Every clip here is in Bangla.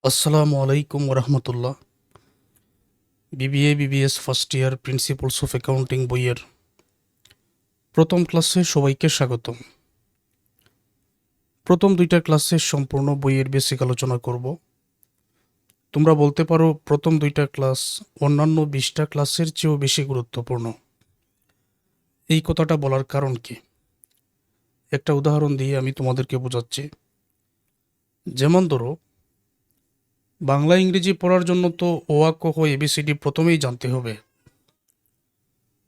আসসালামু আলাইকুম রহমতুল্লাহ। BBA BBS first year principles of accounting বইয়ের প্রথম ক্লাসে সবাইকে স্বাগত। প্রথম দুইটা ক্লাসে সম্পূর্ণ বইয়ের বেসিক আলোচনা করব। তোমরা বলতে পারো প্রথম দুইটা ক্লাস অন্যান্য 20টা ক্লাসের চেয়েও বেশি গুরুত্বপূর্ণ। এই কথাটা বলার কারণ কি? একটা উদাহরণ দিয়ে আমি তোমাদেরকে বোঝাচ্ছি। যেমন ধরো, বাংলা ইংরেজি পড়ার জন্য তো অ আ ক খ এবিসিডি প্রথমেই জানতে হবে।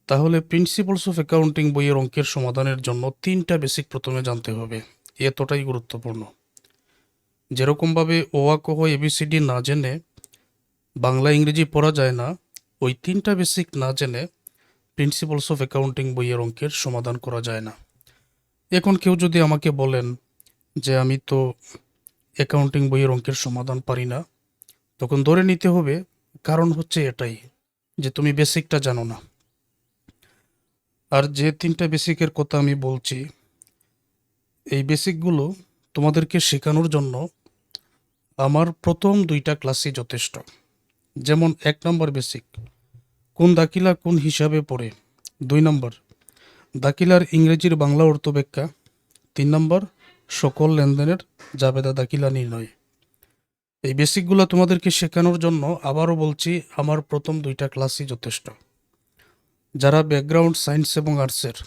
তাহলে প্রিন্সিপালস অফ অ্যাকাউন্টিং বইয়ের অঙ্কের সমাধানের জন্য 3টা বেসিক প্রথমে জানতে হবে। এতটাই গুরুত্বপূর্ণ। যেরকমভাবে অ আ ক খ এবিসিডি না জেনে বাংলা ইংরেজি পড়া যায় না, ওই 3টা বেসিক না জেনে প্রিন্সিপালস অফ অ্যাকাউন্টিং বইয়ের অঙ্কের সমাধান করা যায় না। এখন কেউ যদি আমাকে বলেন যে আমি তো অ্যাকাউন্টিং বইয়ের অঙ্কের সমাধান পারি না, তখন ধরে নিতে হবে কারণ হচ্ছে এটাই যে তুমি বেসিকটা জানো না। আর যে 3টা বেসিকের কথা আমি বলছি, এই বেসিকগুলো তোমাদেরকে শেখানোর জন্য আমার প্রথম 2টা ক্লাসই যথেষ্ট। যেমন 1 নম্বর বেসিক, কোন দাখিলা কোন হিসাবে পড়ে। 2 নম্বর, দাখিলার ইংরেজির বাংলা অর্থ ব্যাখ্যা। 3 নম্বর, সকল লেনদেনের জাবেদা দাখিলা নির্ণয়। এই বেসিকগুলো তোমাদেরকে শেখানোর জন্য আবারও বলছি, আমার প্রথম 2টা ক্লাসই যথেষ্ট। যারা ব্যাকগ্রাউন্ড সায়েন্স এবং আর্টসের,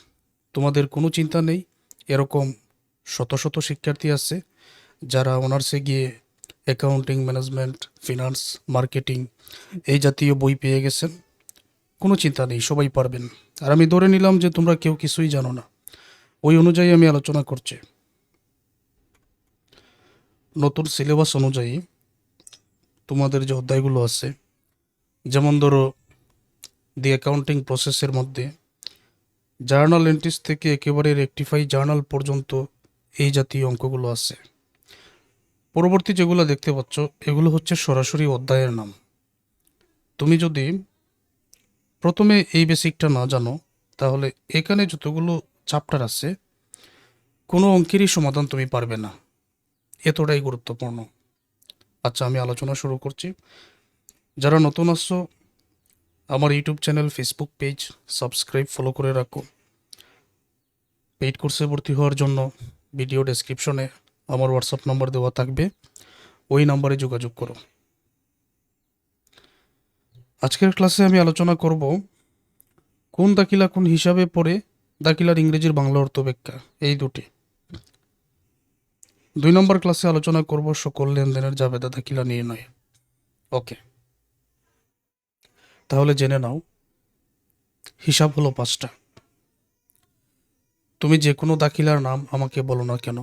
তোমাদের কোনো চিন্তা নেই। এরকম শত শত শিক্ষার্থী আছে যারা অনার্সে গিয়ে অ্যাকাউন্টিং, ম্যানেজমেন্ট, ফিনান্স, মার্কেটিং এই জাতীয় বই পেয়ে গেছেন। কোনো চিন্তা নেই, সবাই পারবেন। আর আমি ধরে নিলাম যে তোমরা কেউ কিছুই জানো না, ওই অনুযায়ী আমি আলোচনা করছি। নতুন সিলেবাস অনুযায়ী তোমাদের যে অধ্যায়গুলো আছে, যেমন ধরো দি অ্যাকাউন্টিং প্রসেসের মধ্যে জার্নাল এন্ট্রিজ থেকে একেবারে রেকটিফাই জার্নাল পর্যন্ত এই জাতীয় অঙ্কগুলো আছে। পরবর্তী যেগুলো দেখতে পাচ্ছ, এগুলো হচ্ছে সরাসরি অধ্যায়ের নাম। তুমি যদি প্রথমে এই বেসিকটা না জানো, তাহলে এখানে যতগুলো চ্যাপ্টার আছে কোনো অঙ্কেরই সমাধান তুমি পারবে না। এতটাই গুরুত্বপূর্ণ। আচ্ছা, আমি আলোচনা শুরু করছি। যারা নতুন আসছো, আমার YouTube channel, Facebook page subscribe, follow করে রাখো। পেইড কোর্সে ভর্তি হওয়ার জন্য ভিডিও ডেসক্রিপশনে আমার হোয়াটসঅ্যাপ নাম্বার দেওয়া থাকবে, ওই নাম্বারে যোগাযোগ করো। আজকের ক্লাসে আমি আলোচনা করব কোন দাখিলা কোন হিসাবে পড়ে, দাখিলার ইংরেজির বাংলা অর্থ ব্যাখ্যা, এই দুটি। 2 নম্বর ক্লাসে আলোচনা করব সকল লেনদেনের জাবেদা দাখিলা নির্ণয়। ওকে, তাহলে জেনে নাও। হিসাব হলো 5টা। তুমি যে কোনো দাখিলার নাম আমাকে বলো না কেন,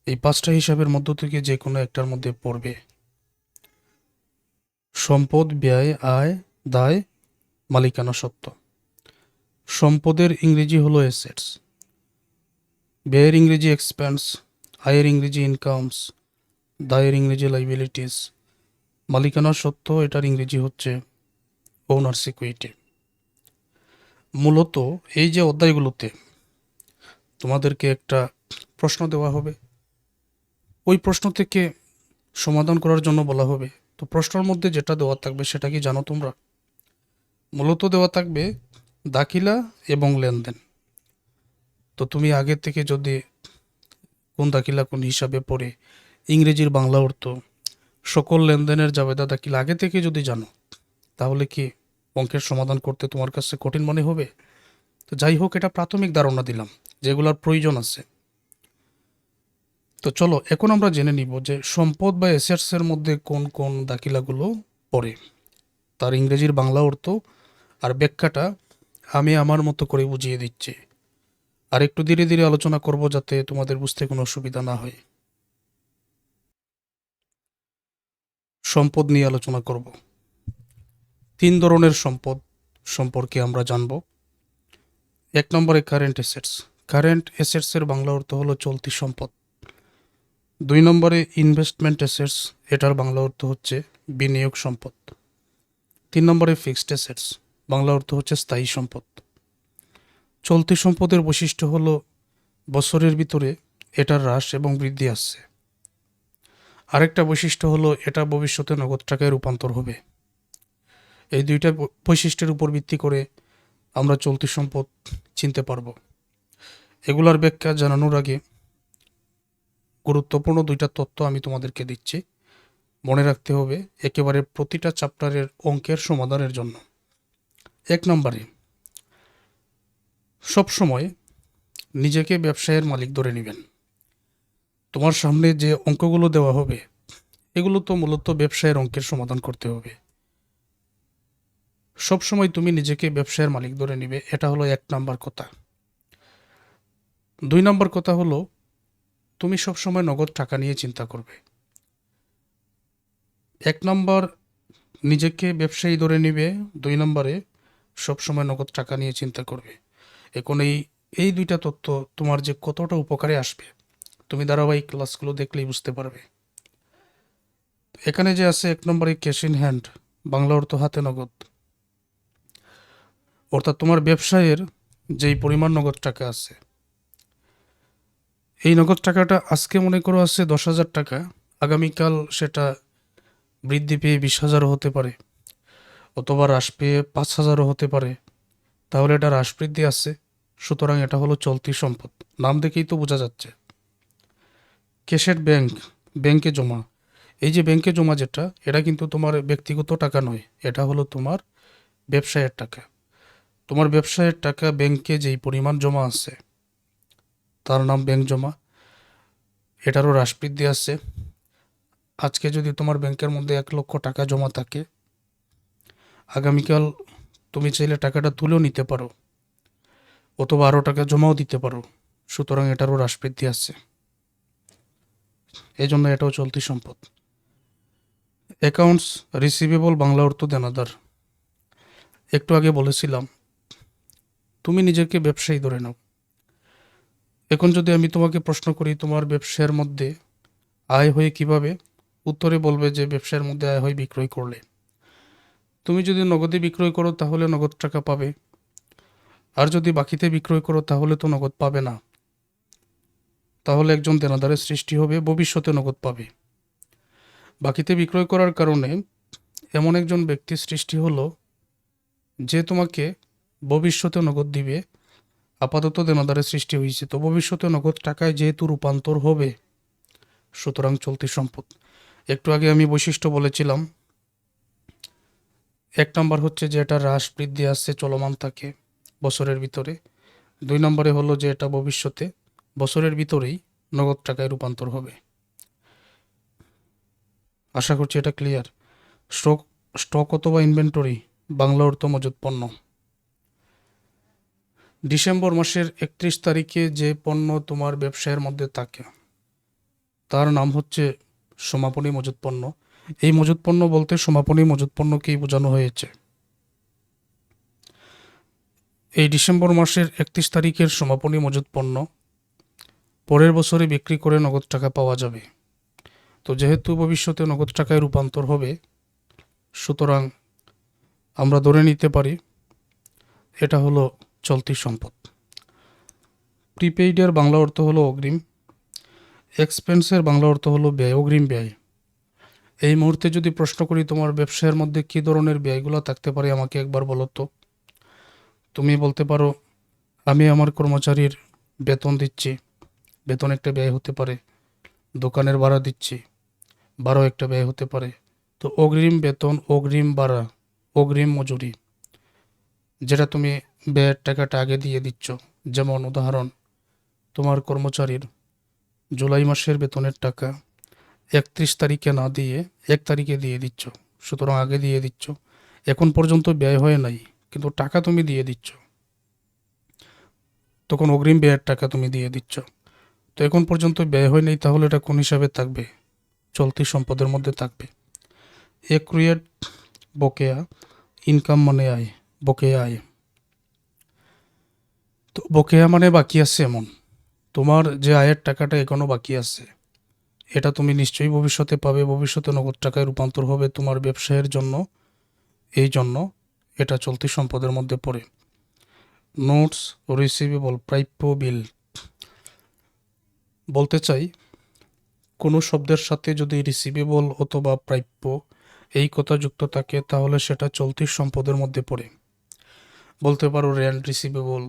এই 5টা হিসাবের মধ্য থেকে যে কোনো একটার মধ্যে পড়বে। সম্পদ, ব্যয়, আয়, দায়, মালিকানা সত্ত্ব। সম্পদের ইংরেজি হলো অ্যাসেটস, ব্যয়ের ইংরেজি এক্সপেন্স, আয়ের ইংরেজি ইনকামস, দায়ের ইংরেজি লাইবিলিটিস, মালিকানা সত্ত্ব এটার ইংরেজি হচ্ছে ওনার্স ইকুইটি। মূলত এই যে অধ্যায়গুলোতে তোমাদেরকে একটা প্রশ্ন দেওয়া হবে, ওই প্রশ্ন থেকে সমাধান করার জন্য বলা হবে। তো প্রশ্নের মধ্যে যেটা দেওয়া থাকবে সেটা কি জানো তোমরা? মূলত দেওয়া থাকবে দাখিলা এবং লেনদেন। তো তুমি আগে থেকে যদি কোন দাখিলা কোন হিসাবে পড়ে, ইংরেজির বাংলা অর্থ, সকল লেনদেনের জাবেদা দাখিলা আগে থেকে যদি জানো, তাহলে কি অঙ্কের সমাধান করতে তোমার কাছে কঠিন মনে হবে? তো যাই হোক, এটা প্রাথমিক ধারণা দিলাম, যেগুলোর প্রয়োজন আছে। তো চলো এখন আমরা জেনে নিব যে সম্পদ বা অ্যাসেটসের মধ্যে কোন কোন দাখিলাগুলো পড়ে, তার ইংরেজির বাংলা অর্থ আর ব্যাখ্যাটা আমি আমার মতো করে বুঝিয়ে দিচ্ছি। আর একটু ধীরে ধীরে আলোচনা করব যাতে তোমাদের বুঝতে কোনো অসুবিধা না হয়। সম্পদ নিয়ে আলোচনা করব। 3 ধরনের সম্পদ সম্পর্কে আমরা জানব। 1 নম্বরে কারেন্ট অ্যাসেটস। কারেন্ট অ্যাসেটসের বাংলা অর্থ হলো চলতি সম্পদ। 2 নম্বরে ইনভেস্টমেন্ট অ্যাসেটস, এটার বাংলা অর্থ হচ্ছে বিনিয়োগ সম্পদ। 3 নম্বরে ফিক্সড অ্যাসেটস, বাংলা অর্থ হচ্ছে স্থায়ী সম্পদ। চলতি সম্পদের বৈশিষ্ট্য হলো বছরের ভিতরে এটার হ্রাস এবং বৃদ্ধি আসছে। আরেকটা বৈশিষ্ট্য হলো এটা ভবিষ্যতে নগদ টাকায় রূপান্তর হবে। এই দুইটা বৈশিষ্ট্যের উপর ভিত্তি করে আমরা চলতি সম্পদ চিনতে পারবো। এগুলার ব্যাখ্যা জানানোর আগে গুরুত্বপূর্ণ দুইটা তথ্য আমি তোমাদেরকে দিচ্ছি, মনে রাখতে হবে একেবারে প্রতিটা চ্যাপ্টারের অঙ্কের সমাধানের জন্য। 1 নম্বরে, সবসময় নিজেকে ব্যবসায়ের মালিক ধরে নেবেন। তোমার সামনে যে অঙ্কগুলো দেওয়া হবে এগুলো তো মূলত ব্যবসায়ের অঙ্কের সমাধান করতে হবে। সবসময় তুমি নিজেকে ব্যবসায়ের মালিক ধরে নিবে, এটা হলো 1 নাম্বার কথা। 2 নাম্বার কথা হলো তুমি সবসময় নগদ টাকা নিয়ে চিন্তা করবে। 1 নাম্বার নিজেকে ব্যবসায়ী ধরে নিবে, 2 নম্বরে সবসময় নগদ টাকা নিয়ে চিন্তা করবে। এখন এই দুইটা তথ্য তোমার যে কতটা উপকারে আসবে তুমি ধারাবাহিক ক্লাসগুলো দেখলেই বুঝতে পারবে। এখানে যে আছে 1 নম্বরে ক্যাশ ইন হ্যান্ড, বাংলা অর্থ হাতে নগদ, অর্থাৎ তোমার ব্যবসায়ের যেই পরিমাণ নগদ টাকা আছে, এই নগদ টাকাটা আজকে মনে করো আছে 10,000 টাকা, আগামীকাল সেটা বৃদ্ধি পেয়ে 20,000ও হতে পারে, অথবা হ্রাস পেয়ে 5,000ও হতে পারে। তাহলে এটা হ্রাস বৃদ্ধি আছে, সুতরাং এটা হলো চলতি সম্পদ। নাম দেখেই তো বোঝা যাচ্ছে। ক্যাশের ব্যাংক, ব্যাংকে জমা, এই যে ব্যাংকে জমা যেটা, এটা কিন্তু তোমার ব্যক্তিগত টাকা নয়, এটা হলো তোমার ব্যবসায়ের টাকা। তোমার ব্যবসায়ের টাকা ব্যাংকে যেই পরিমাণ জমা আছে তার নাম ব্যাংক জমা, এটারও হ্রাস বৃদ্ধি আছে। আজকে যদি তোমার ব্যাংকের মধ্যে 1 লক্ষ টাকা জমা থাকে, আগামীকাল তুমি চাইলে টাকাটা তুলেও নিতে পারো, অথবা আরও টাকা জমাও দিতে পারো, সুতরাং এটারও হ্রাস বৃদ্ধি আছে। এই জন্য এটাও চলতি সম্পদ। অ্যাকাউন্টস রিসিভেবল, বাংলা অর্থ দেনাদার। একটু আগে বলেছিলাম তুমি নিজেকে ব্যবসায়ী ধরে নাও। এখন যদি আমি তোমাকে প্রশ্ন করি তোমার ব্যবসার মধ্যে আয় হয় কিভাবে, উত্তরে বলবে যে ব্যবসার মধ্যে আয় হয় বিক্রয় করলে। তুমি যদি নগদে বিক্রয় করো তাহলে নগদ টাকা পাবে, আর যদি বাকিতে বিক্রয় করো তাহলে তো নগদ পাবে না। তাহলে একজন দেনাদারের সৃষ্টি হবে, ভবিষ্যতে নগদ পাবে। বাকিতে বিক্রয় করার কারণে এমন একজন ব্যক্তির সৃষ্টি হলো যে তোমাকে ভবিষ্যতে নগদ দিবে। আপাতত দেনাদারের সৃষ্টি হয়েছে, তো ভবিষ্যতে নগদ টাকায় যেহেতু রূপান্তর হবে, সুতরাং চলতি সম্পদ। একটু আগে আমি বৈশিষ্ট্য বলেছিলাম, 1 নম্বর হচ্ছে যে এটা হ্রাস বৃদ্ধি আসছে, চলমান থাকে বছরের ভিতরে। 2 নম্বরে হলো যে এটা ভবিষ্যতে বছরের ভিতরেই নগদ টাকায় রূপান্তর হবে। আশা করছি এটা ক্লিয়ার। স্টক, স্টক অথবা ইনভেন্টরি, বাংলা অর্থ মজুত পণ্য। ডিসেম্বর মাসের 31 তারিখে যে পণ্য তোমার ব্যবসায়ের মধ্যে থাকে তার নাম হচ্ছে সমাপনী মজুত পণ্য। এই মজুত পণ্য বলতে সমাপনী মজুত পণ্যকেই বোঝানো হয়েছে। এই ডিসেম্বর মাসের 31 তারিখের সমাপনী মজুত পণ্য পরের বছরে বিক্রি করে নগদ টাকা পাওয়া যাবে। তো যেহেতু ভবিষ্যতে নগদ টাকায় রূপান্তর হবে, সুতরাং আমরা ধরে নিতে পারি এটা হলো চলতি সম্পদ। প্রিপেইডের বাংলা অর্থ হলো অগ্রিম, এক্সপেন্সের বাংলা অর্থ হলো ব্যয়, অগ্রিম ব্যয়। এই মুহূর্তে যদি প্রশ্ন করি তোমার ব্যবসায়ের মধ্যে কী ধরনের ব্যয়গুলো থাকতে পারে আমাকে একবার বলো তো। তুমি বলতে পারো আমি আমার কর্মচারীর বেতন দিচ্ছি, বেতন একটা ব্যয় হতে পারে। দোকানের ভাড়া দিচ্ছি, ভাড়াও একটা ব্যয় হতে পারে। তো অগ্রিম বেতন, অগ্রিম ভাড়া, অগ্রিম মজুরি, যেটা তুমি ব্যয়ের টাকাটা আগে দিয়ে দিচ্ছ। যেমন উদাহরণ, তোমার কর্মচারীর জুলাই মাসের বেতনের টাকা 31 তারিখে না দিয়ে 1 তারিখে দিয়ে দিচ্ছ, সুতরাং আগে দিয়ে দিচ্ছ। এখন পর্যন্ত ব্যয় হয় নাই কিন্তু টাকা তুমি দিয়ে দিচ্ছ, তখন অগ্রিম ব্যয়ের টাকা তুমি দিয়ে দিচ্ছ। তো এখন পর্যন্ত ব্যয় হয় নাই, তাহলে এটা কোন হিসাবে থাকবে? চলতি সম্পদের মধ্যে থাকবে। অ্যাক্রুয়েড, বকেয়া, ইনকাম মানে আয়, বকেয়া আয়। তো বকেয়া মানে বাকি আছে এমন, তোমার যে আয়ের টাকাটা এখনো বাকি আছে এটা তুমি নিশ্চয়ই ভবিষ্যতে পাবে, ভবিষ্যতে নগদ টাকায় রূপান্তর হবে তোমার ব্যবসায়ের জন্য। এই জন্য এটা চলতি সম্পদের মধ্যে পড়ে। নোটস, রিসিভেবল, প্রাপ্য, বিল। বলতে চাই কোনো শব্দের সাথে যদি রিসিভেবল অথবা প্রাপ্য এই কথা যুক্ত থাকে তাহলে সেটা চলতি সম্পদের মধ্যে পড়ে। বলতে পারো রেন্ট রিসিভেবল,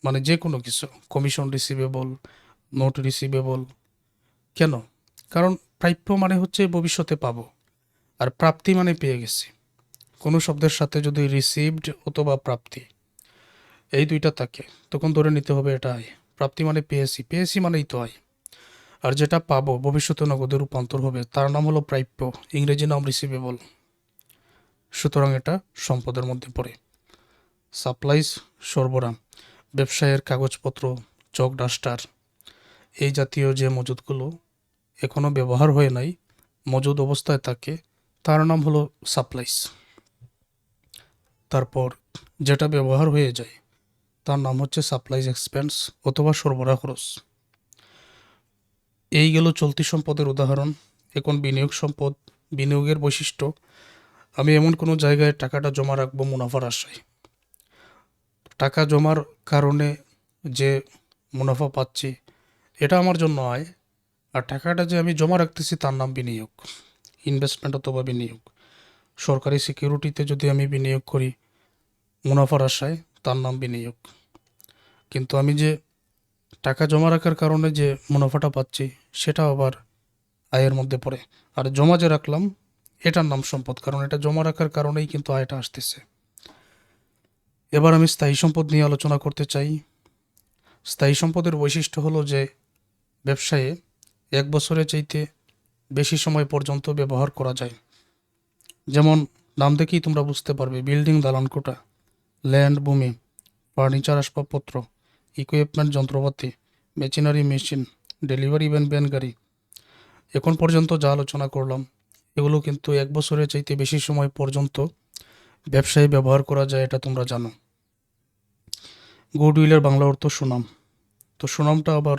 মানে যে কোনো কিছু, কমিশন রিসিভেবল, নোট রিসিভেবল। কেন? কারণ প্রাপ্য মানে হচ্ছে ভবিষ্যতে পাবো, আর প্রাপ্তি মানে পেয়ে গেছি। কোনো শব্দের সাথে যদি রিসিভড অথবা প্রাপ্তি এই দুইটা থাকে তখন ধরে নিতে হবে এটা আয়। প্রাপ্তি মানে পেয়েছি, পেয়েছি মানেই তো আয়। আর যেটা পাবো ভবিষ্যতে নগদে রূপান্তর হবে তার নাম হলো প্রাপ্য, ইংরেজি নাম রিসিভেবল। সুতরাং এটা সম্পদের মধ্যে পড়ে। সাপ্লাইজ সরবরাহ, ব্যবসায়ের কাগজপত্র, চক ডাস্টার এই জাতীয় যে মজুদগুলো এখনও ব্যবহার হয়ে নাই, মজুদ অবস্থায় থাকে, তার নাম হলো সাপ্লাইজ। তারপর যেটা ব্যবহার হয়ে যায় তার নাম হচ্ছে সাপ্লাইজ এক্সপেন্স অথবা সরবরাহ খরচ। এই গেল চলতি সম্পদের উদাহরণ। এখন বিনিয়োগ সম্পদ। বিনিয়োগের বৈশিষ্ট্য, আমি এমন কোনো জায়গায় টাকাটা জমা রাখবো মুনাফার আশায়। টাকা জমার কারণে যে মুনাফা পাচ্ছি এটা আমার জন্য আয়। আর টাকাটা যে আমি জমা রাখতেছি তার নাম বিনিয়োগ, ইনভেস্টমেন্ট অথবা বিনিয়োগ। সরকারি সিকিউরিটিতে যদি আমি বিনিয়োগ করি মুনাফার আশায় তার নাম বিনিয়োগ। কিন্তু আমি যে টাকা জমা রাখার কারণে যে মুনাফাটা পাচ্ছি সেটা আবার আয়ের মধ্যে পড়ে। আর জমা যে রাখলাম এটার নাম সম্পদ, কারণ এটা জমা রাখার কারণেই কিন্তু আয়টা আসতেছে। এবার আমি স্থায়ী সম্পদ নিয়ে আলোচনা করতে চাই। স্থায়ী সম্পদের বৈশিষ্ট্য হলো যে ব্যবসায়ে 1 বছরের চাইতে বেশি সময় পর্যন্ত ব্যবহার করা যায়। যেমন নাম দেখেই তোমরা বুঝতে পারবে, বিল্ডিং দালানকোঠা, ল্যান্ড ভূমি, ফার্নিচার আসবাবপত্র, ইকুইপমেন্ট যন্ত্রপাতি, মেশিনারি মেশিন, ডেলিভারি ভ্যান গাড়ি। এখন পর্যন্ত যা আলোচনা করলাম এগুলো কিন্তু 1 বছরের চাইতে বেশি সময় পর্যন্ত ব্যবসায় ব্যবহার করা যায়, এটা তোমরা জানো। গুডউইলের বাংলা অর্থ সুনাম। তো সুনামটা আবার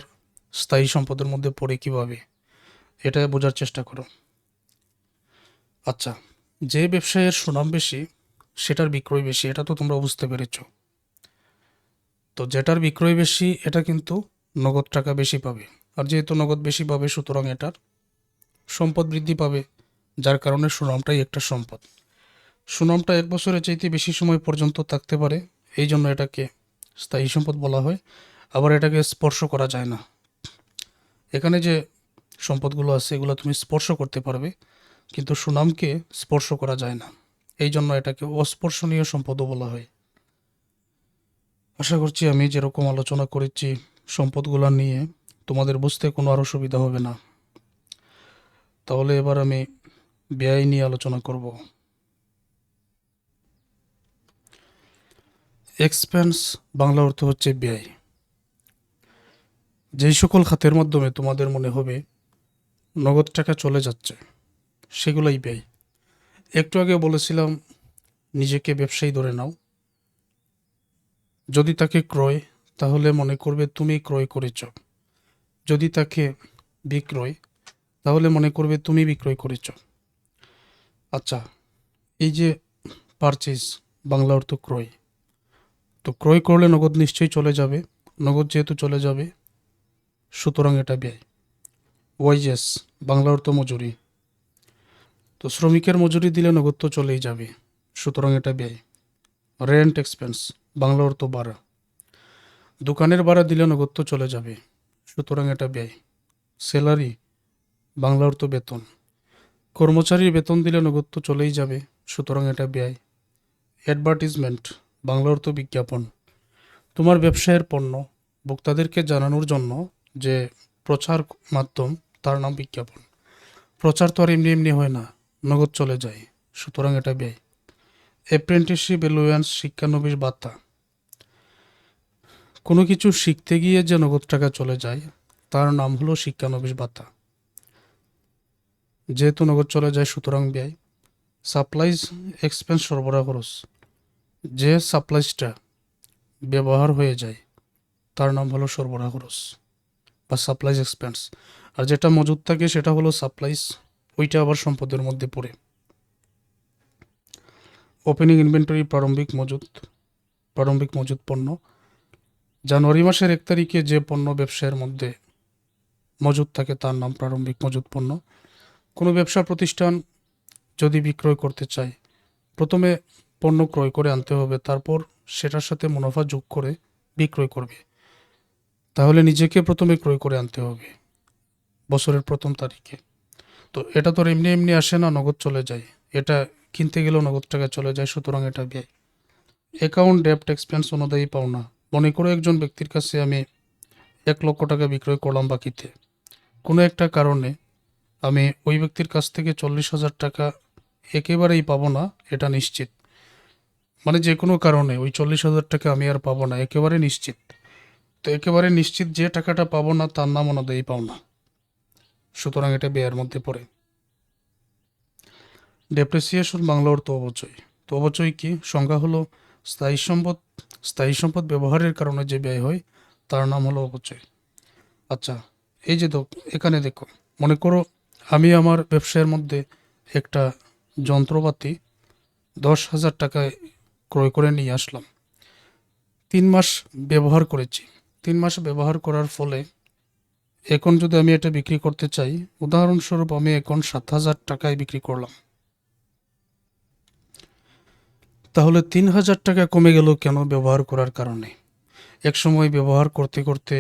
স্থায়ী সম্পদের মধ্যে পড়ে কিভাবে, এটা বোঝার চেষ্টা করো। আচ্ছা, যে ব্যবসায়ের সুনাম বেশি সেটার বিক্রয় বেশি, এটা তো তোমরা বুঝতে পেরেছ। তো যেটার বিক্রয় বেশি এটা কিন্তু নগদ টাকা বেশি পাবে, আর যেহেতু নগদ বেশি পাবে সুতরাং এটার সম্পদ বৃদ্ধি পাবে, যার কারণে সুনামটাই একটা সম্পদ। সুনামটা 1 বছরের চাইতে বেশি সময় পর্যন্ত থাকতে পারে, এই জন্য এটাকে স্থায়ী সম্পদ বলা হয়। আবার এটাকে স্পর্শ করা যায় না। এখানে যে সম্পদগুলো আছে এগুলো তুমি স্পর্শ করতে পারবে, কিন্তু সুনামকে স্পর্শ করা যায় না, এই জন্য এটাকে অস্পর্শনীয় সম্পদও বলা হয়। আশা করছি আমি যেরকম আলোচনা করেছি সম্পদগুলো নিয়ে তোমাদের বুঝতে কোনো আর অসুবিধা হবে না। তাহলে এবার আমি ব্যয় নিয়ে আলোচনা করব। এক্সপেন্স বাংলা অর্থ হচ্ছে ব্যয়। যেই সকল খাতের মাধ্যমে তোমাদের মনে হবে নগদ টাকা চলে যাচ্ছে সেগুলোই ব্যয়। একটু আগে বলেছিলাম নিজেকে ব্যবসায়ী ধরে নাও। যদি তাকে ক্রয়, তাহলে মনে করবে তুমি ক্রয় করেছ। যদি তাকে বিক্রয়, তাহলে মনে করবে তুমি বিক্রয় করেছ। আচ্ছা, এই যে পারচেজ বাংলা অর্থ ক্রয়, তো ক্রয় করলে নগদ নিশ্চয়ই চলে যাবে। নগদ যেহেতু চলে যাবে সুতরাং এটা ব্যয়। ওয়াইজেস বাংলা অর্থ মজুরি, তো শ্রমিকের মজুরি দিলে নগদ তো চলেই যাবে সুতরাং এটা ব্যয়। রেন্ট এক্সপেন্স বাংলা অর্থ ভাড়া, দোকানের ভাড়া দিলে নগদ তো চলে যাবে সুতরাং এটা ব্যয়। স্যালারি বাংলা অর্থ বেতন, কর্মচারীর বেতন দিলে নগদ তো চলেই যাবে সুতরাং এটা ব্যয়। অ্যাডভার্টিজমেন্ট বাংলা অর্থ বিজ্ঞাপন, তোমার ব্যবসায়ের পণ্য ভোক্তাদেরকে জানানোর জন্য যে প্রচার মাধ্যম তার নাম বিজ্ঞাপন। প্রচার তো আর এমনি এমনি হয় না, নগদ চলে যায় সুতরাং এটা ব্যয়। অ্যাপ্রেন্টিসশিপ অ্যালোয়ান্স শিক্ষানবিশ ভাতা, কোনো কিছু শিখতে গিয়ে যে নগদ টাকা চলে যায় তার নাম হলো শিক্ষানবিশ ভাতা। যেহেতু নগদ চলে যায় সুতরাং ব্যয়। সাপ্লাইজ এক্সপেন্স সরবরাহ খরচ, যে সাপ্লাইজটা ব্যবহার হয়ে যায় তার নাম হলো সরবরাহ খরচ বা সাপ্লাইজ এক্সপেন্স। আর যেটা মজুদ থাকে সেটা হলো সাপ্লাইজ, ওইটা আবার সম্পদের মধ্যে পড়ে। ওপেনিং ইনভেন্টরি প্রারম্ভিক মজুদ পণ্য। জানুয়ারি মাসের 1 তারিখে যে পণ্য ব্যবসায়ের মধ্যে মজুদ থাকে তার নাম প্রারম্ভিক মজুদ পণ্য। কোনো ব্যবসা প্রতিষ্ঠান যদি বিক্রয় করতে চায়, প্রথমে পণ্য ক্রয় করে আনতে হবে, তারপর সেটার সাথে মুনাফা যোগ করে বিক্রয় করবে। তাহলে নিজেকে প্রথমে ক্রয় করে আনতে হবে বছরের প্রথম তারিখে। তো এটা তো আর এমনি এমনি আসে না, নগদ চলে যায়। এটা কিনতে গেলেও নগদ টাকা চলে যায়, সুতরাং এটা ব্যয়। অ্যাকাউন্ট ডেপ্ট এক্সপেন্স অনুযায়ী পাওনা। মনে করো একজন ব্যক্তির কাছে আমি 1 লক্ষ টাকা বিক্রয় করলাম বাকিতে। কোনো একটা কারণে আমি ওই ব্যক্তির কাছ থেকে 40,000 টাকা একেবারেই পাবো না, এটা নিশ্চিত। মানে যে কোনো কারণে ওই 40,000 টাকা আমি আর পাবো না, একেবারে নিশ্চিত। তো একেবারে নিশ্চিত যে টাকাটা পাবো না তার নাম অনুযায়ী পাওনা, সুতরাং এটা ব্যয়ের মধ্যে পড়ে। ডেপ্রিসিয়েশন বাংলা অর্থ অপচয়। তো অপচয় কি? সংজ্ঞা হলো স্থায়ী সম্পদ স্থায়ী সম্পদ ব্যবহারের কারণে যে ব্যয় হয় তার নাম হলো অপচয়। আচ্ছা, এই যে এখানে দেখো, মনে করো আমি আমার ব্যবসায়ের মধ্যে একটা যন্ত্রপাতি 10,000 টাকায় ক্রয় করে নিয়ে আসলাম। 3 মাস ব্যবহার করেছি। 3 মাস ব্যবহার করার ফলে এখন যদি আমি এটা বিক্রি করতে চাই, উদাহরণস্বরূপ আমি এখন 7,000 টাকায় বিক্রি করলাম, তাহলে 3,000 টাকা কমে গেল কেন? ব্যবহার করার কারণে। এক সময় ব্যবহার করতে করতে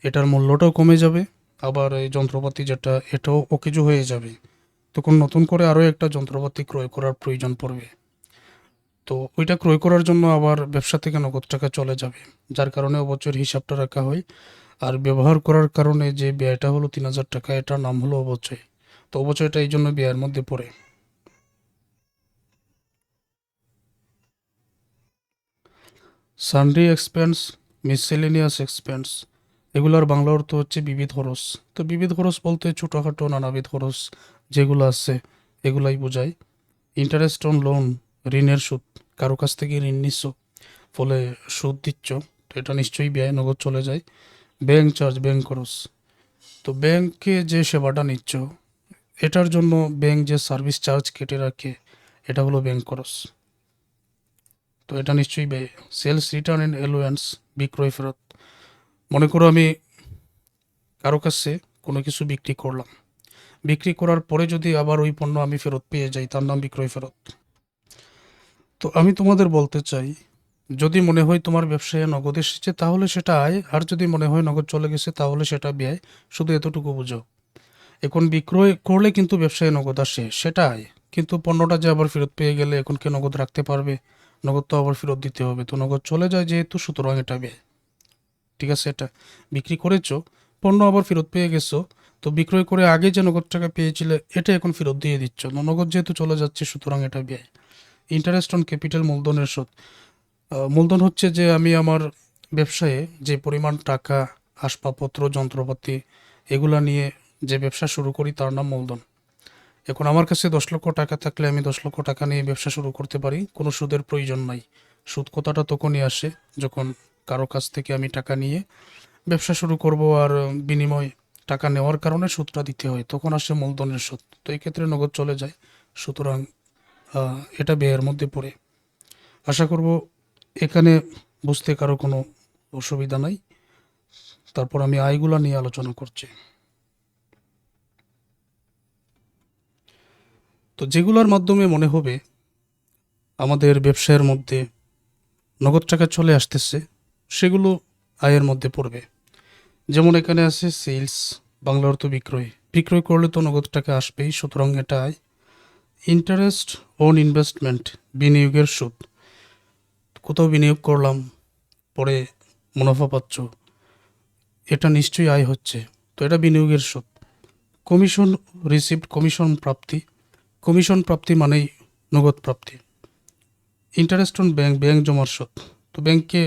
এটার মূল্যটাও কমে যাবে, আবার এই যন্ত্রপাতি যেটা এটাও অকেজো হয়ে যাবে। তখন নতুন করে আরও একটা যন্ত্রপাতি ক্রয় করার প্রয়োজন পড়বে। তো ওইটা ক্রয় করার জন্য আবার ব্যবসা থেকে নগদ টাকা চলে যাবে, যার কারণে অবচয়ের হিসাবটা রাখা হয়। আর ব্যবহার করার কারণে যে ব্যয়টা হলো 3,000 টাকা, এটার নাম হলো অবচয়। তো অবচয়টা এই জন্য ব্যয়ের মধ্যে পড়ে। সানডে এক্সপেন্স, মিসেলেনিয়াস এক্সপেন্স, এগুলার বাংলা অর্থ হচ্ছে বিবিধ খরচ। তো বিবিধ খরচ বলতে ছোটোখাটো নানাবিধ খরচ যেগুলো আছে এগুলাই বোঝায়। ইন্টারেস্ট অন লোন, ঋণের সুদ। কারো কাছ থেকে ঋণ নিচ্ছ, ফলে সুদ দিচ্ছ, তো এটা নিশ্চয়ই ব্যয়, নগদ চলে যায়। ব্যাংক চার্জ, ব্যাংক খরচ। তো ব্যাংকে যে সেবাটা নিচ্ছ এটার জন্য ব্যাংক যে সার্ভিস চার্জ কেটে রাখে, এটা হলো ব্যাংক খরচ। তো এটা নিশ্চয়ই ব্যয়। সেলস রিটার্ন অ্যান্ড অ্যালোয়ান্স, বিক্রয় ফেরত। মনে করো আমি কারো কাছে কোনো কিছু বিক্রি করলাম, বিক্রি করার পরে যদি আবার ওই পণ্য আমি ফেরত পেয়ে যাই, তার নাম বিক্রয় ফেরত। তো আমি তোমাদের বলতে চাই, যদি মনে হয় তোমার ব্যবসায় নগদ এসেছে তাহলে সেটা আয়, আর যদি মনে হয় নগদ চলে গেছে তাহলে সেটা ব্যয়। শুধু এতটুকু বুঝো। এখন বিক্রয় করলে কিন্তু ব্যবসায় নগদ আসে, সেটা আয়। কিন্তু পণ্যটা যে আবার ফেরত পেয়ে গেলে এখন কি নগদ রাখতে পারবে? নগদ তো আবার ফেরত দিতে হবে, তো নগদ চলে যায় যেহেতু, সুতরাং এটা ব্যয়। ঠিক আছে, এটা বিক্রি করেছো, পণ্য আবার ফেরত পেয়ে গেছো, তো বিক্রয় করে আগে যে নগদ টাকা পেয়েছিলে এটা এখন ফেরত দিয়ে দিচ্ছ, নগদ যেহেতু চলে যাচ্ছে, সুতরাং এটা ব্যয়। ইন্টারেস্ট অন ক্যাপিটাল, মূলধনের সুদ। মূলধন হচ্ছে যে আমি আমার ব্যবসায়ে যে পরিমাণ টাকা, আসবাবপত্র, যন্ত্রপাতি এগুলা নিয়ে যে ব্যবসা শুরু করি তার নাম মূলধন। এখন আমার কাছে 10 লক্ষ টাকা থাকলে আমি 10 লক্ষ টাকা নিয়ে ব্যবসা শুরু করতে পারি, কোনো সুদের প্রয়োজন নাই। সুদ কথাটা তখনই আসে যখন কারো কাছ থেকে আমি টাকা নিয়ে ব্যবসা শুরু করব, আর বিনিময় টাকা নেওয়ার কারণে সুদটা দিতে হয়, তখন আসে মূলধনের সুদ। তো এই ক্ষেত্রে নগদ চলে যায়, সুতরাং এটা ব্যয়ের মধ্যে পড়ে। আশা করব এখানে বুঝতে কারো কোনো অসুবিধা নাই। তারপর আমি আয়গুলা নিয়ে আলোচনা করছি। তো যেগুলোর মাধ্যমে মনে হবে আমাদের ব্যবসায়ের মধ্যে নগদ টাকা চলে আসতেছে, সেগুলো আয়ের মধ্যে পড়বে। যেমন এখানে আছে সেলস, বাংলা অর্থ বিক্রয়। বিক্রয় করলে তো নগদ টাকা আসবেই, সুতরাং এটা আয়। ইন্টারেস্ট অন ইনভেস্টমেন্ট, বিনিয়োগের সুদ। কোথাও বিনিয়োগ করলাম, পরে মুনাফা পাচ্ছ, এটা নিশ্চয়ই আয় হচ্ছে, তো এটা বিনিয়োগের সুদ। কমিশন রিসিপ্ট, কমিশন প্রাপ্তি। কমিশন প্রাপ্তি মানেই নগদ প্রাপ্তি। ইন্টারেস্ট অন ব্যাংক, ব্যাংক জমার সুদ। তো ব্যাংকে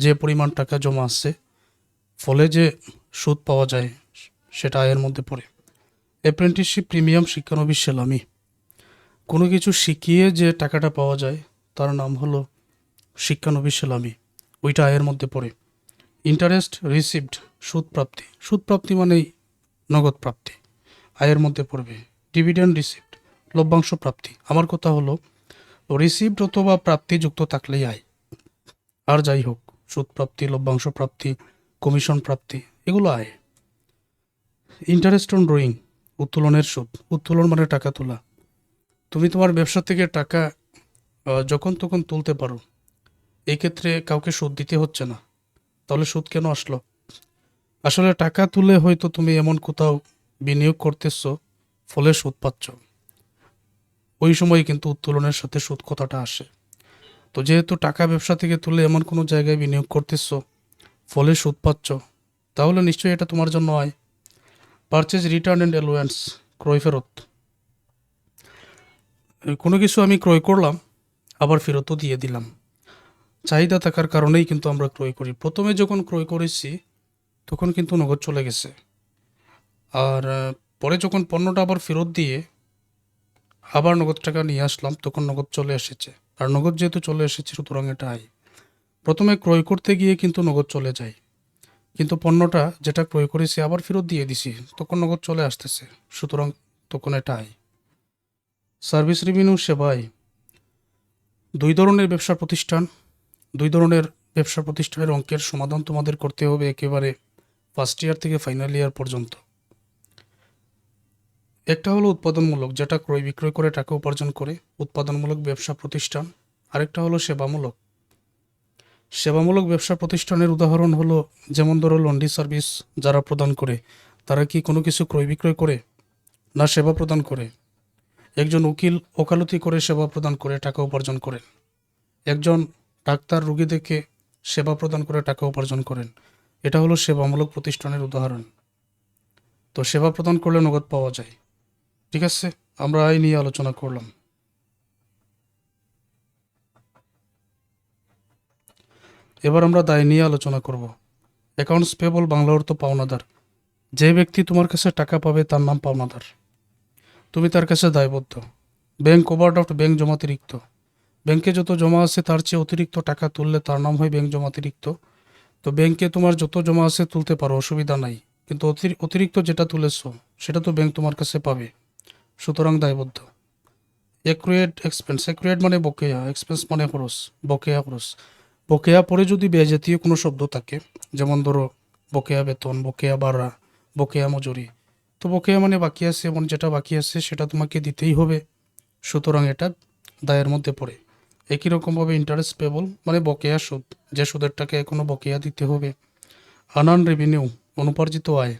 যে পরিমাণ টাকা জমা আছে, ফলে যে সুদ পাওয়া যায়, সেটা আয়ের মধ্যে পড়ে। অ্যাপ্রেন্টিসশিপ, প্রিমিয়াম, শিক্ষানবিশ সেলামি। কোনো কিছু শিখিয়ে যে টাকাটা পাওয়া যায় তার নাম হলো শিক্ষানবিশ সেলামি, ওইটা আয়ের মধ্যে পড়ে। ইন্টারেস্ট রিসিভড, সুদ প্রাপ্তি। সুদ প্রাপ্তি মানেই নগদ প্রাপ্তি, আয়ের মধ্যে পড়বে। ডিভিডেন্ড রিসিভড, লভ্যাংশ প্রাপ্তি। আমার কথা হলো রিসিভড অথবা প্রাপ্তি যুক্ত থাকলেই আয়। আর যাই হোক, সুদ প্রাপ্তি, লভ্যাংশ প্রাপ্তি, কমিশন প্রাপ্তি, এগুলো আয়। ইন্টারেস্ট অন ড্রয়িং, উত্তোলনের সুদ। উত্তোলন মানে টাকা তোলা। তুমি তোমার ব্যবসা থেকে টাকা যখন তখন তুলতে পারো, এই ক্ষেত্রে কাউকে সুদ দিতে হচ্ছে না। তাহলে সুদ কেন আসলো? আসলে টাকা তুলে হয়তো তুমি এমন কোথাও বিনিয়োগ করতেছো, ফলে সুদ পাচ্ছ। ওই সময় কিন্তু উত্তোলনের সাথে সুদ কথাটা আসে। তো যেহেতু টাকা ব্যবসা থেকে তুলে এমন কোনো জায়গায় বিনিয়োগ করতেছো, ফলে সুদ পাচ্ছ, তাহলে নিশ্চয়ই এটা তোমার জন্য আয়। পারচেজ রিটার্ন অ্যান্ড অ্যালোয়েন্স, ক্রয় ফেরত। কোনো কিছু আমি ক্রয় করলাম, আবার ফেরতও দিয়ে দিলাম। চাহিদা থাকার কারণেই কিন্তু আমরা ক্রয় করি। প্রথমে যখন ক্রয় করেছি তখন কিন্তু নগদ চলে গেছে, আর পরে যখন পণ্যটা আবার ফেরত দিয়ে আবার নগদ টাকা নিয়ে আসলাম, তখন নগদ চলে এসেছে। আর নগদ যেহেতু চলে এসেছে, সুতরাং এটা আয়। প্রথমে ক্রয় করতে গিয়ে কিন্তু নগদ চলে যায়, কিন্তু পণ্যটা যেটা ক্রয় করেছি আবার ফেরত দিয়ে দিছি, তখন নগদ চলে আসতেছে, সুতরাং তখন এটা আয়। সার্ভিস রেভিনিউ, সেবায়। দুই ধরনের ব্যবসা প্রতিষ্ঠান, দুই ধরনের ব্যবসা প্রতিষ্ঠানের অঙ্কের সমাধান তোমাদের করতে হবে একেবারে ফার্স্ট ইয়ার থেকে ফাইনাল ইয়ার পর্যন্ত। একটা হলো উৎপাদনমূলক, যেটা ক্রয় বিক্রয় করে টাকা উপার্জন করে, উৎপাদনমূলক ব্যবসা প্রতিষ্ঠান। আরেকটা হলো সেবামূলক। সেবামূলক ব্যবসা প্রতিষ্ঠানের উদাহরণ হলো, যেমন ধরো লন্ড্রি সার্ভিস যারা প্রদান করে, তারা কি কোনো কিছু ক্রয় বিক্রয় করে? না, সেবা প্রদান করে। একজন উকিল ওকালতি করে সেবা প্রদান করে টাকা উপার্জন করেন। একজন ডাক্তার রোগী দেখে সেবা প্রদান করে টাকা উপার্জন করেন। এটা হলো সেবামূলক প্রতিষ্ঠানের উদাহরণ। তো সেবা প্রদান করলে নগদ পাওয়া যায়। ঠিক আছে, আমরা আয় নিয়ে আলোচনা করলাম। এবার আমরা দায় নিয়ে আলোচনা করব। অ্যাকাউন্টস পেবল, বাংলা অর্থ পাওনাদার। যে ব্যক্তি তোমার কাছে টাকা পাবে তার নাম পাওনাদার, তুমি তার কাছে দায়বদ্ধ। ব্যাংক ওভারড্রাফট, ব্যাংক জমাতিরিক্ত। ব্যাংকে যত জমা আছে তার চেয়ে অতিরিক্ত টাকা তুললে তার নাম হয় ব্যাংক জমাতিরিক্ত। তো ব্যাংকে তোমার যত জমা আছে তুলতে পারো, অসুবিধা নাই, কিন্তু অতিরিক্ত যেটা তুলেছো সেটা তো ব্যাংক তোমার কাছে পাবে, সুতরাং দায়বদ্ধ। অ্যাক্রুয়েড এক্সপেন্স, অ্যাক্রুয়েড মানে বকেয়া, এক্সপেন্স মানে খরচ, বকেয়া খরচ। বকেয়া পরে যদি ব্যয় জাতীয় কোনো শব্দ থাকে, যেমন ধরো বকেয়া বেতন, বকেয়া ভাড়া, বকেয়া মজুরি, তো বকেয়া মানে বাকি আছে, এমন যেটা বাকি আছে সেটা তোমাকে দিতেই হবে, সুতরাং এটা দায়ের মধ্যে পড়ে। একই রকমভাবে ইন্টারেস্ট পেবল মানে বকেয়া সুদ, যে সুদের টাকা এখনো বকেয়া দিতে হবে। আনআর্ন রেভিনিউ, অনুপার্জিত আয়।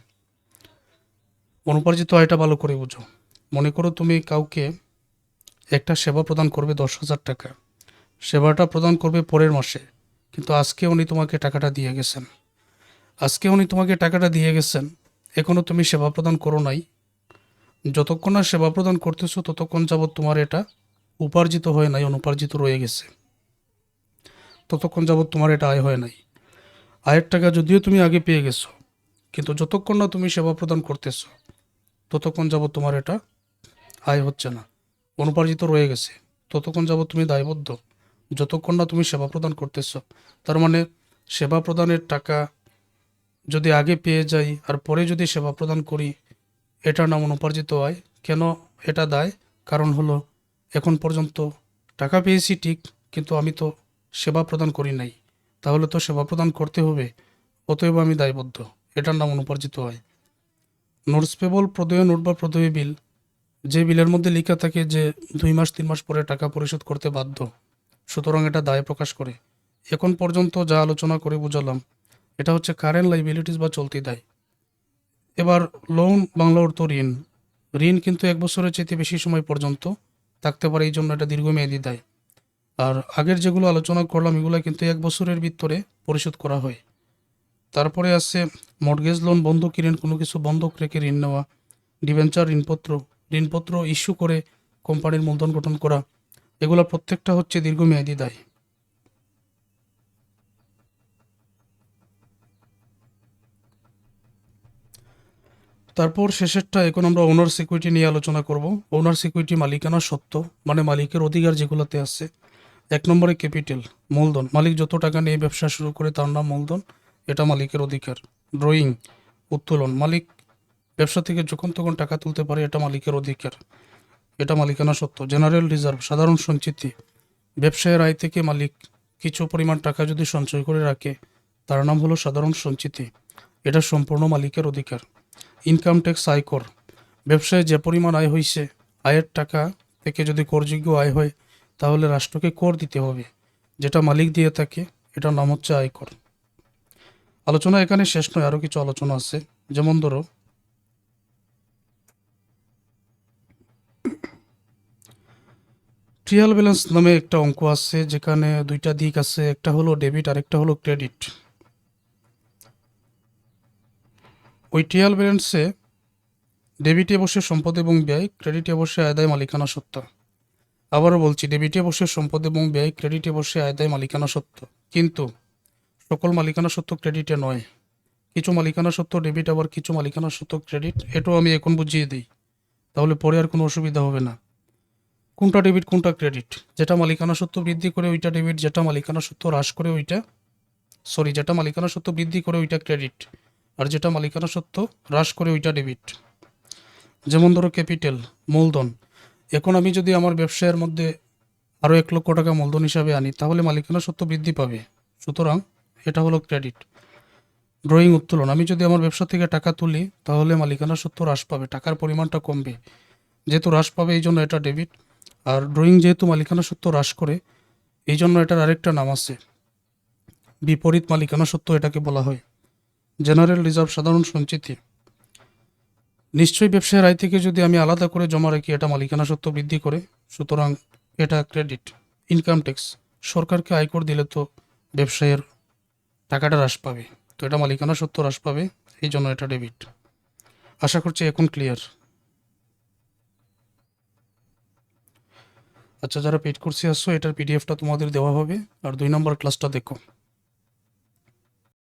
অনুপার্জিত আয়টা ভালো করে বুঝো। মনে করো তুমি কাউকে একটা সেবা প্রদান করবে 10,000 টাকা, সেবাটা প্রদান করবে পরের মাসে, কিন্তু আজকে উনি তোমাকে টাকাটা দিয়ে গেছেন। এখনো তুমি সেবা প্রদান করো নাই। যতক্ষণ না সেবা প্রদান করতেছো ততক্ষণ যাবৎ তোমার এটা উপার্জিত হয় নাই, অনুপার্জিত রয়ে গেছে, ততক্ষণ যাবৎ তোমার এটা আয় হয় নাই। আয়ের টাকা যদিও তুমি আগে পেয়ে গেছো, কিন্তু যতক্ষণ না তুমি সেবা প্রদান করতেছো ততক্ষণ যাবৎ তোমার এটা আয় হচ্ছে না, অনুপার্জিত রয়ে গেছে, ততক্ষণ যাবৎ তুমি দায়বদ্ধ, যতক্ষণ না তুমি সেবা প্রদান করতেছো। তার মানে সেবা প্রদানের টাকা যদি আগে পেয়ে যাই আর পরে যদি সেবা প্রদান করি, এটার নাম অনুপার্জিত আয়। কেন এটা দায়? কারণ হলো এখন পর্যন্ত টাকা পেয়েছি ঠিক, কিন্তু আমি তো সেবা প্রদান করি নাই, তাহলে তো সেবা প্রদান করতে হবে, অতএব আমি দায়বদ্ধ, এটার নাম অনুপার্জিত আয়। নোটস পেবল, প্রদেয় নোট বা প্রদেয় বিল, যে বিলের মধ্যে লেখা থাকে যে 2 মাস 3 মাস পরে টাকা পরিশোধ করতে বাধ্য, সুতরাং এটা দায় প্রকাশ করে। এখন পর্যন্ত যা আলোচনা করে বুঝালাম, এটা হচ্ছে কারেন্ট লাইবিলিটিস বা চলতি দায়। এবার লোন, বাংলা অর্থ ঋণ। ঋণ কিন্তু 1 বছরের চাইতে বেশি সময় পর্যন্ত থাকতে পারে, এই জন্য এটা দীর্ঘমেয়াদী দায়। আর আগের যেগুলো আলোচনা করলাম এগুলো কিন্তু 1 বছরের ভিতরে পরিশোধ করা হয়। তারপরে আছে মর্টগেজ লোন, বন্ধক ঋণ, কোনো কিছু বন্ধক রেখে ঋণ নেওয়া। ডিবেঞ্চার, ঋণপত্র, ঋণপত্র ইস্যু করে কোম্পানির মূলধন গঠন করা, এগুলো প্রত্যেকটা হচ্ছে দীর্ঘমেয়াদী দায়। তারপর শেষেরটা, এখন আমরা ওনার সিকিউরিটি নিয়ে আলোচনা করব। ওনার সিকিউরিটি মালিকানা সত্ত্ব, মানে মালিকের অধিকার যেগুলোতে আছে। 1 নম্বরে ক্যাপিটাল, মূলধন। মালিক যত টাকা নিয়ে ব্যবসা শুরু করে তার নাম মূলধন, এটা মালিকের অধিকার। ড্রয়িং, উত্তোলন, মালিক ব্যবসা থেকে যখন তখন টাকা তুলতে পারে, এটা মালিকের অধিকার, এটা মালিকানা সত্ত্ব। জেনারেল রিজার্ভ, সাধারণ সঞ্চিতি। ব্যবসায়ের আয় থেকে মালিক কিছু পরিমাণ টাকা যদি সঞ্চয় করে রাখে, তার নাম হলো সাধারণ সঞ্চিতি, এটা সম্পূর্ণ মালিকের অধিকার। ইনকাম ট্যাক্স আয়কর, ব্যবসায় যে পরিমাণ আয় হয়েছে, আয়ের টাকা থেকে যদি করযোগ্য আয় হয় তাহলে রাষ্ট্রকে কর দিতে হবে, যেটা মালিক দিয়ে থাকে, এটার নাম হচ্ছে আয়কর। আলোচনা এখানে শেষ নয়, আরও কিছু আলোচনা আছে। যেমন ধরো, ট্রায়াল ব্যালেন্স নামে একটা অঙ্ক আছে, যেখানে দুইটা দিক আছে, একটা হলো ডেবিট আর একটা হলো ক্রেডিট। ওই ট্রায়াল ব্যালেন্সে ডেবিটে বসে সম্পদ এবং ব্যয়, ক্রেডিটে বসে আদায় মালিকানা সত্ত্ব। আবারও বলছি, ডেবিটে বসে সম্পদ এবং ব্যয়, ক্রেডিটে বসে আদায় মালিকানা সত্ত্ব। কিন্তু সকল মালিকানা সত্ত্ব ক্রেডিটে নয়, কিছু মালিকানা সত্ত্ব ডেবিট, আবার কিছু মালিকানা সত্ত্ব ক্রেডিট। এটাও আমি এখন বুঝিয়ে দিই, তাহলে পরে আর কোনো অসুবিধা হবে না। কোনটা ডেবিট কোনটা ক্রেডিট? যেটা মালিকানা সত্ত্ব বৃদ্ধি করে ওইটা ডেবিট, যেটা মালিকানা সত্ত্ব হ্রাস করে ওইটা যেটা মালিকানা সত্ত্ব বৃদ্ধি করে ওইটা ক্রেডিট, আর যেটা মালিকানা সত্ত্ব হ্রাস করে ওইটা ডেবিট। যেমন ধরো ক্যাপিটাল, মূলধন। এখন আমি যদি আমার ব্যবসায়ের মধ্যে আরও 1 লক্ষ টাকা মূলধন হিসাবে আনি, তাহলে মালিকানা সত্ত্ব বৃদ্ধি পাবে, সুতরাং এটা হলো ক্রেডিট। ড্রয়িং, উত্তোলন। আমি যদি আমার ব্যবসা থেকে টাকা তুলি, তাহলে মালিকানা সত্ত্ব হ্রাস পাবে, টাকার পরিমাণটা কমবে, যেহেতু হ্রাস পাবে এই জন্য এটা ডেবিট। আর ড্রয়িং যেহেতু মালিকানা সত্ত্ব হ্রাস করে, এই জন্য এটার আরেকটা নাম আছে, বিপরীত মালিকানা সত্ত্ব এটাকে বলা হয়। জেনারেল রিজার্ভ, সাধারণ সঞ্চিতি। নিশ্চয়ই ব্যবসায়ের আয় থেকে যদি আমি আলাদা করে জমা রাখি, এটা মালিকানা সত্ত্ব বৃদ্ধি করে, সুতরাং এটা ক্রেডিট। ইনকাম ট্যাক্স, সরকারকে আয়কর দিলে তো ব্যবসায়ের টাকাটা হ্রাস পাবে, তো এটা মালিকানা সত্ত্ব হ্রাস পাবে, এই জন্য এটা ডেবিট। আশা করছি এখন ক্লিয়ার। আচ্ছা, যারা পেইড কোর্সে আসছো, এটার পিডিএফটা তোমাদের দেওয়া হবে, আর 2 নম্বর ক্লাসটা দেখো।